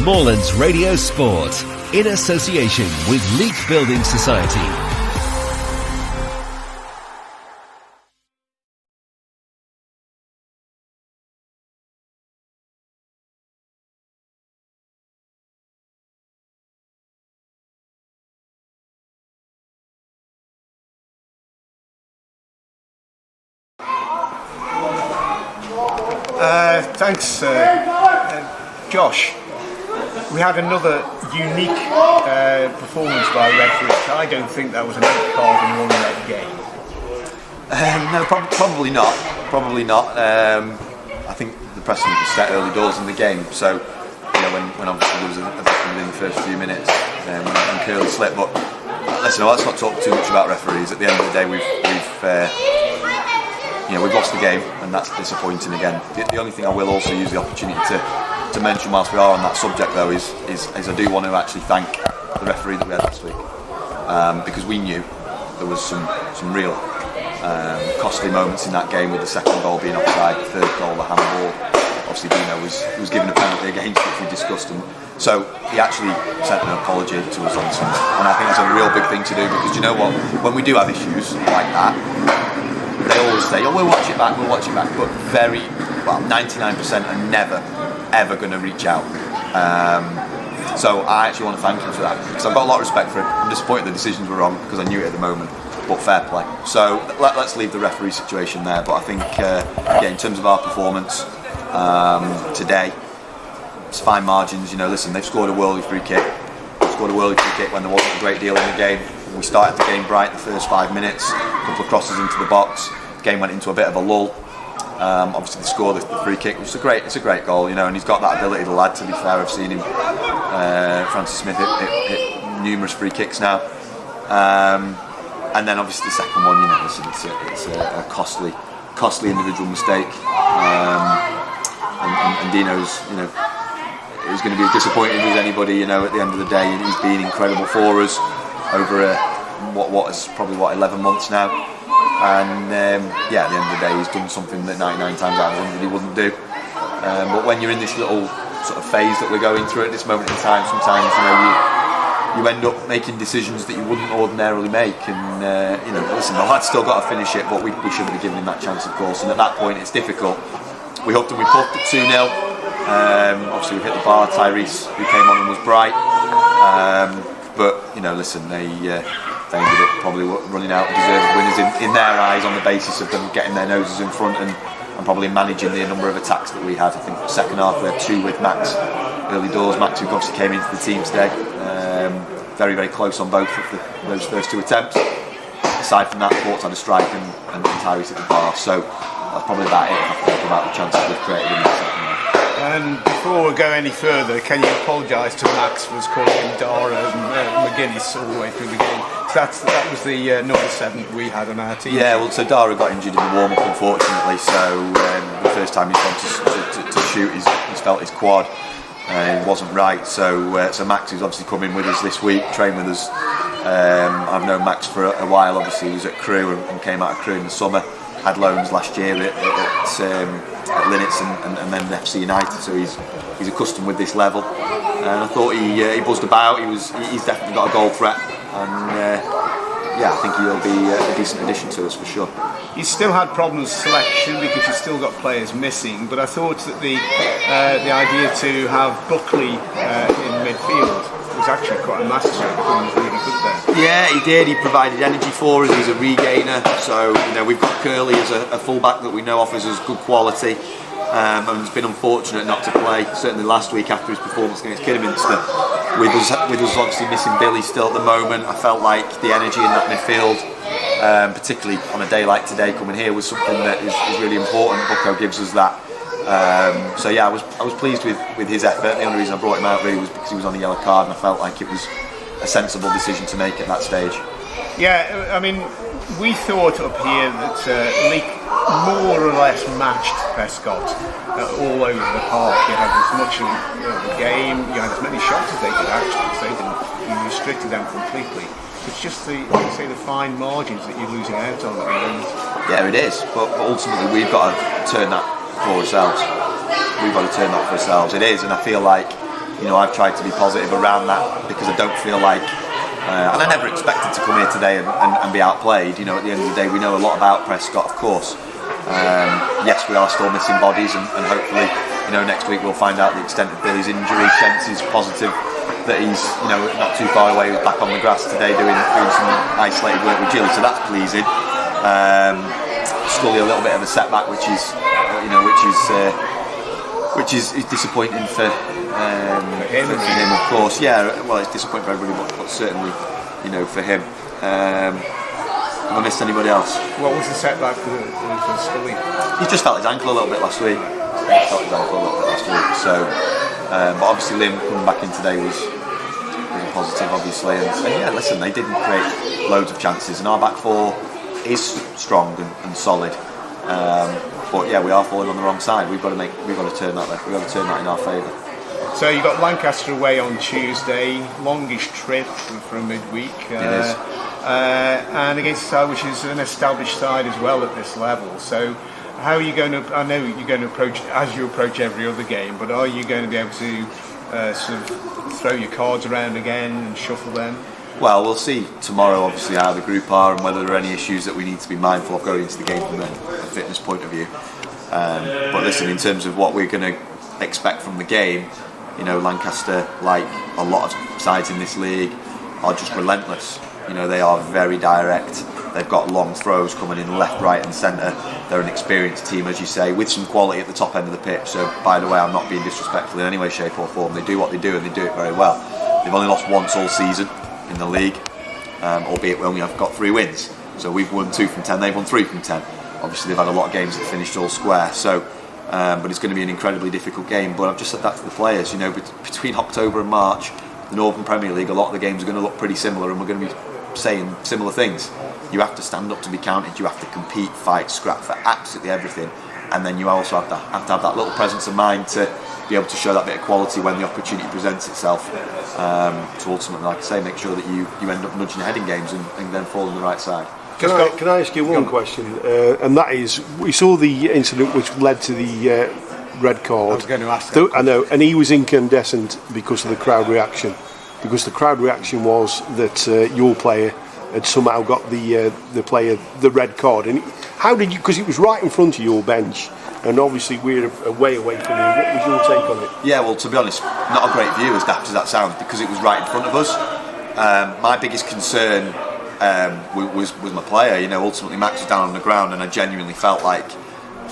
Moorlands Radio Sport, in association with Leek Building Society. Thanks, Josh. We had another unique performance by referees. I don't think that was an 8 card in one leg game. No, probably not. Probably not. I think the precedent was set early doors in the game. So, when obviously there was a victim within the first few minutes, when Curly slipped. But listen, let's not talk too much about referees. At the end of the day, we've lost the game, and that's disappointing again. The only thing I will also use the opportunity to mention whilst we are on that subject though is I do want to actually thank the referee that we had last week, because we knew there was some real costly moments in that game, with the second goal being offside, the third goal the handball. Obviously Dino was given a penalty against which we discussed, and so he actually sent an apology to us on Sunday, and I think it's a real big thing to do, because you know what, when we do have issues like that, they always say, we'll watch it back, but 99% are never, ever going to reach out. So I actually want to thank him for that, because I've got a lot of respect for him. I'm disappointed the decisions were wrong, because I knew it at the moment, but fair play. So let's leave the referee situation there, but I think, in terms of our performance today, it's fine margins. Listen, they've scored a worldly free kick. When there wasn't a great deal in the game. We started the game bright the first 5 minutes, a couple of crosses into the box, the game went into a bit of a lull. Obviously they scored the free kick, which is it's a great goal, and he's got that ability, the lad, to be fair. I've seen him, Francis Smith, hit numerous free kicks now. And then obviously the second one, listen, it's a costly individual mistake. And Dino's, he's going to be as disappointed as anybody, at the end of the day. He's been incredible for us over what is probably 11 months now, and at the end of the day, he's done something that 99 times out of 100 he wouldn't do. But when you're in this little sort of phase that we're going through at this moment in time, sometimes you end up making decisions that you wouldn't ordinarily make, and listen, the lad's still got to finish it, but we shouldn't have given him that chance, of course. And at that point, it's difficult. We hoped and we puffed at 2-0. Obviously we hit the bar. Tyrese, who came on and was bright, but listen, they ended up probably running out deserved winners in their eyes, on the basis of them getting their noses in front and probably managing the number of attacks that we had. I think the second half we had 2 with Max early doors. Max, who obviously came into the team today, very, very close on both of those first 2 attempts. Aside from that, Port's had a strike and Tyrese at the bar, so that's probably about it. I think about the chances we've created in the second half. And before we go any further, can you apologise to Max for calling him Dara and McGuinness all the way through the game? So that was the number 7 we had on our team. Yeah, well, so Dara got injured in the warm-up, unfortunately. So the first time he's gone to shoot, he's felt his quad. It wasn't right. So Max, who's obviously come in with us this week, trained with us. I've known Max for a while. Obviously, he was at Crewe and came out of Crewe in the summer. Had loans last year at Linnets and then FC United, so he's accustomed with this level. And I thought he buzzed about. He's definitely got a goal threat, and I think he'll be a decent addition to us for sure. You still had problems with selection because you've still got players missing, but I thought that the idea to have Buckley in midfield was actually quite a master stroke. He was really good there. Yeah, he did. He provided energy for us. He's a regainer. So we've got Curly as a fullback that we know offers us good quality. And it's been unfortunate not to play. Certainly last week after his performance against Kidderminster, with us obviously missing Billy still at the moment, I felt like the energy in that midfield, particularly on a day like today, coming here, was something that is really important. Bucko gives us that. I was pleased with his effort. The only reason I brought him out really was because he was on a yellow card, and I felt like it was a sensible decision to make at that stage. Yeah, I mean, we thought up here that Leek more or less matched Prescot all over the park. You had as much of the game, you had as many shots as they could actually, so you restricted them completely. It's just the fine margins that you're losing out on. Yeah, it is, but ultimately we've got to turn that for ourselves. We've got to turn that for ourselves. It is, and I feel like I've tried to be positive around that because I don't feel like, and I never expected to come here today and be outplayed. At the end of the day, we know a lot about Prescot, of course. Yes, we are still missing bodies, and hopefully, next week we'll find out the extent of Billy's injury. Shentz is positive that he's, not too far away. He was back on the grass today doing some isolated work with Jill, so that's pleasing. Scully a little bit of a setback, which is disappointing for him, of course. Yeah, well, it's disappointing for everybody, but certainly, for him. Have I missed anybody else? What was the setback for Scully? He just felt his ankle a little bit last week. So, but obviously Liam coming back in today was a positive, obviously. And yeah, listen, they didn't create loads of chances, and our back four is strong and solid. But yeah, we are falling on the wrong side. We've got to turn that in our favour. So you got Lancaster away on Tuesday, longish trip from midweek. It is. And against Sal, which is an established side as well at this level. So how are you going to, I know you're going to approach as you approach every other game, but are you going to be able to sort of throw your cards around again and shuffle them? Well, we'll see tomorrow, obviously, how the group are and whether there are any issues that we need to be mindful of going into the game from a fitness point of view. But listen, in terms of what we're going to expect from the game, Lancaster, like a lot of sides in this league, are just relentless. They are very direct. They've got long throws coming in left, right and centre. They're an experienced team, as you say, with some quality at the top end of the pitch. So, by the way, I'm not being disrespectful in any way, shape or form. They do what they do and they do it very well. They've only lost once all season in the league, albeit we only have got 3 wins. So we've won 2 from 10, they've won 3 from 10. Obviously they've had a lot of games that finished all square. So, but it's going to be an incredibly difficult game. But I've just said that to the players. Between October and March, the Northern Premier League, a lot of the games are going to look pretty similar, and we're going to be saying similar things. You have to stand up to be counted. You have to compete, fight, scrap for absolutely everything, and then you also have to have that little presence of mind to be able to show that bit of quality when the opportunity presents itself. To ultimately, like I say, make sure that you end up nudging ahead in games and then fall on the right side. Can I ask you one question? And that is, we saw the incident which led to the red card. I was going to ask that. I know, and he was incandescent because of the crowd reaction. Because the crowd reaction was that your player had somehow got the red card. And how did you? Because it was right in front of your bench, and obviously we're way away from you. What was your take on it? Yeah, well, to be honest, not a great view, as daft as that sounds, because it was right in front of us. My biggest concern was my player. Ultimately Max was down on the ground, and I genuinely felt like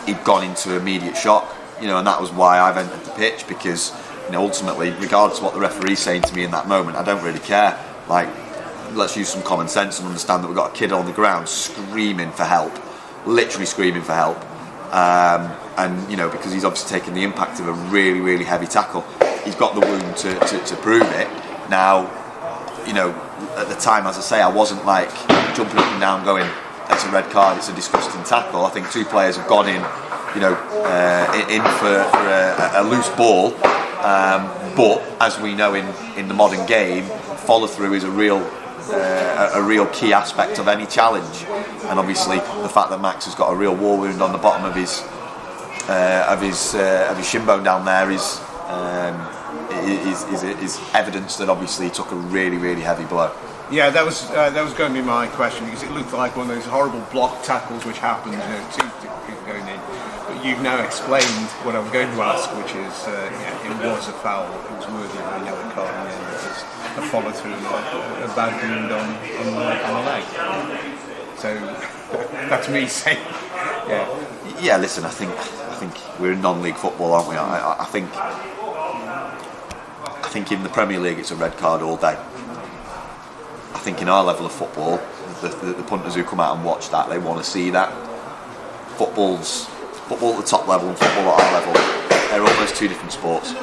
he'd gone into immediate shock. And that was why I've entered the pitch, because ultimately, regardless of what the referee's saying to me in that moment, I don't really care. Like, let's use some common sense and understand that we've got a kid on the ground screaming for help, literally screaming for help. And because he's obviously taken the impact of a really, really heavy tackle, he's got the wound to prove it. Now, at the time, as I say, I wasn't like jumping up and down going, "That's a red card, it's a disgusting tackle." I think 2 players have gone in, in for a loose ball. But as we know in the modern game, follow through is a real key aspect of any challenge. And obviously, the fact that Max has got a real war wound on the bottom of his shin bone down there is evidence that obviously he took a really, really heavy blow. Yeah, that was going to be my question, because it looked like one of those horrible block tackles which happened, 2 people going in. But you've now explained what I was going to ask, which is, it was a foul. It was worthy of a yellow card, and then it was a follow through, a bad wound on the leg. So that's me saying, yeah. Yeah, listen, I think we're in non-league football, aren't we? I think in the Premier League it's a red card all day. I think in our level of football, the punters who come out and watch that, they want to see that. Football at the top level and football at our level, they're almost 2 different sports.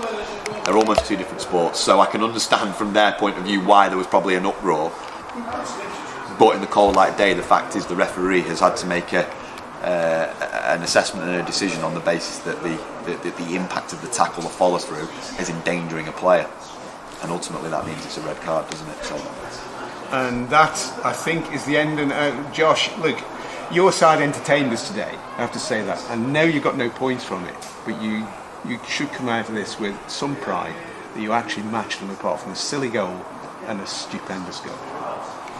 So I can understand from their point of view why there was probably an uproar. But in the cold light day, the fact is the referee has had to make an assessment and a decision on the basis that the impact of the tackle or follow through is endangering a player, and ultimately that means it's a red card, doesn't it? So. And that, I think, is the end. And Josh, look, your side entertained us today, I have to say that. I know you got no points from it, but you should come out of this with some pride that you actually matched them apart from a silly goal and a stupendous goal.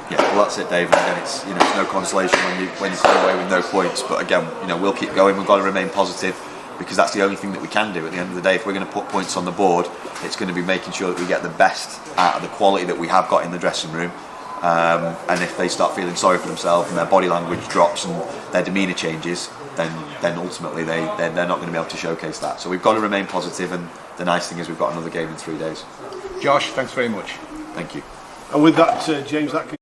Yeah, well that's it, Dave. And again, it's it's no consolation when you come away with no points. But again, we'll keep going. We've got to remain positive because that's the only thing that we can do. At the end of the day, if we're going to put points on the board, it's going to be making sure that we get the best out of the quality that we have got in the dressing room. And if they start feeling sorry for themselves and their body language drops and their demeanour changes, then ultimately they're not going to be able to showcase that. So we've got to remain positive, and the nice thing is we've got another game in 3 days. Josh, thanks very much. Thank you. And with that, James, that